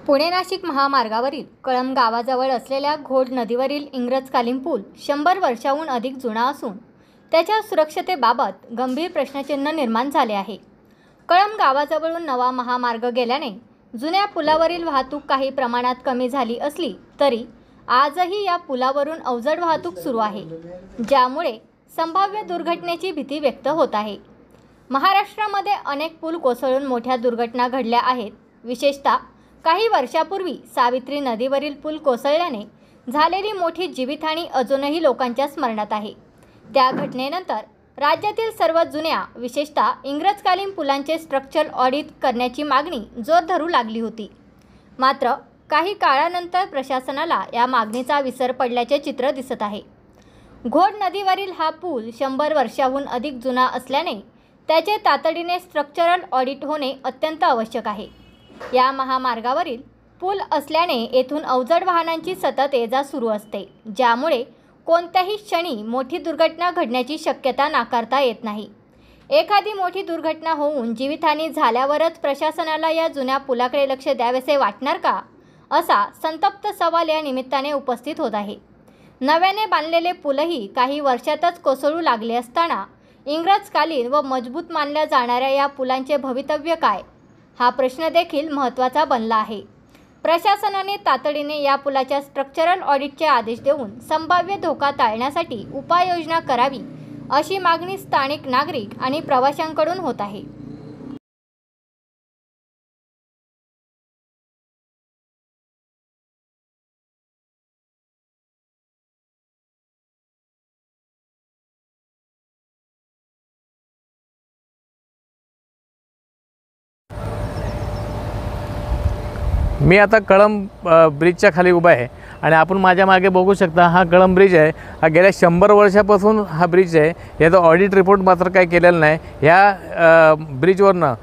पुणे नाशिक महामार्गावरील कळंब गावाजवळ असलेल्या घोड नदीवरील इंग्रजकालीन पूल 100 वर्षांहून अधिक जुना असून त्याच्या सुरक्षतेबाबत गंभीर प्रश्नचिन्ह निर्माण झाले आहे। कळंब गावाजवळून नवा महामार्ग गेल्याने जुन्या पुलावरील वाहतूक काही प्रमाणात कमी झाली असली तरी आजही या पुलावरून अवजड वाहतूक सुरू आहे, ज्यामुळे संभाव्य दुर्घटनेची भीती व्यक्त होत आहे। महाराष्ट्रामध्ये अनेक पूल कोसळून मोठ्या दुर्घटना घडल्या आहेत। विशेषतः काही वर्षापूर्वी सावित्री नदीवरील पूल कोसळल्याने झालेली मोठी जीवितहानी अजूनही लोकांच्या स्मरणात आहे। त्या घटनेनंतर राज्यातील सर्वात जुन्या विशेषतः इंग्रजकालीन पुलांचे स्ट्रक्चरल ऑडिट करण्याची मागणी जोर धरू लागली होती। मात्र काही काळानंतर प्रशासनाला या मागणीचा विसर पडल्याचे चित्र दिसत आहे। घोड नदीवरील हा पूल 100 वर्षांहून अधिक जुना असल्याने त्याचे तातडीने स्ट्रक्चरल ऑडिट होणे अत्यंत आवश्यक आहे। या महामार्गावरील पूल असल्याने येथून अवजड वाहनांची सतत ये-जा सुरू असते, ज्यामुळे कोणत्याही क्षणी मोठी दुर्घटना घडण्याची शक्यता नाकारता येत नाही। एखादी मोठी दुर्घटना होऊन जीवितहानी झाल्यावरच प्रशासनाला या जुन्या पुलाकडे लक्ष द्यावेसे वाटणार का, असा संतप्त सवाल या निमित्ताने उपस्थित होत आहे। नव्याने बांधलेले पूलही काही वर्षातच कोसळू लागले असताना इंग्रजकालीन व मजबूत मानल्या जाणाऱ्या या पुलांचे भवितव्य काय, हा प्रश्न देखील महत्त्वाचा बनला आहे। प्रशासनाने तातडीने या पुलाच्या स्ट्रक्चरल ऑडिटचे आदेश देऊन संभाव्य धोका टाळण्यासाठी उपाययोजना करावी, अशी मागणी स्थानिक नागरिक आणि प्रवाशांकडून होत आहे। मी आता कळंब ब्रिजच्या खाली उभा आहे आणि आपण माझ्या मागे बघू शकता, हा कळंब ब्रिज आहे। हा गेल्या 100 वर्षापासून हा ब्रिज आहे। याचा ऑडिट रिपोर्ट मात्र काही केलेला नाही। ह्या ब्रिजवरनं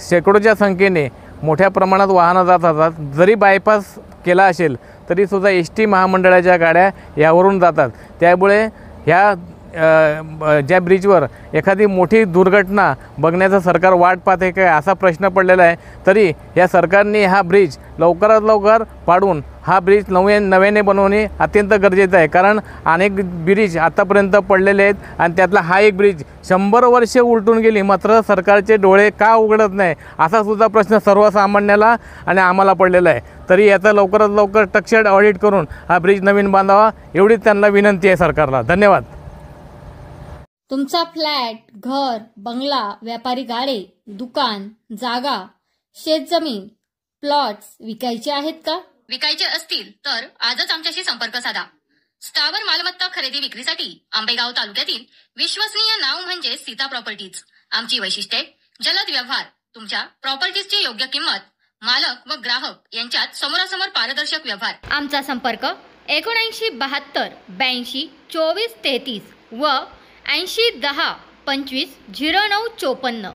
शेकडोच्या संख्येने मोठ्या प्रमाणात वाहनं जात असतात। जरी बायपास केला असेल तरीसुद्धा एस-टी महामंडळाच्या गाड्या यावरून जातात। त्यामुळे ह्या ज्या ब्रिजवर एखादी मोठी दुर्घटना बघण्याचा सरकार वाट पाहते काय, असा प्रश्न पडलेला आहे। तरी या सरकारने हा ब्रिज लवकरात लवकर पाडून हा ब्रिज नव्याने बनवणे अत्यंत गरजेचं आहे। कारण अनेक ब्रिज आतापर्यंत पडलेले आहेत आणि त्यातला हा एक ब्रिज 100 वर्षे उलटून गेली, मात्र सरकारचे डोळे का उघडत नाही, असा सुद्धा प्रश्न सर्वसामान्याला आणि आम्हाला पडलेला आहे। तरी याचा लवकरात लवकर तक्षण ऑडिट करून हा ब्रिज नवीन बांधावा, एवढीच त्यांना विनंती आहे सरकारला। धन्यवाद। तुमचा फ्लॅट, घर, बंगला, व्यापारी गाडे, दुकान, जागा, शेतजमीन, प्लॉट्स विकायचे आहेत का? विकायचे असतील तर आजच आमच्याशी संपर्क साधा। स्थावर मालमत्ता खरेदी विक्रीसाठी आंबेगाव तालुक्यातील विश्वसनीय नाव म्हणजे सीता प्रॉपर्टीज। आमची वैशिष्ट्ये: जलद व्यवहार, तुमच्या प्रॉपर्टीजची योग्य किंमत, मालक व ग्राहक यांच्यात समोरासमोर पारदर्शक व्यवहार। आमचा संपर्क 7972 82 24 33 व 80 10 25 09 54।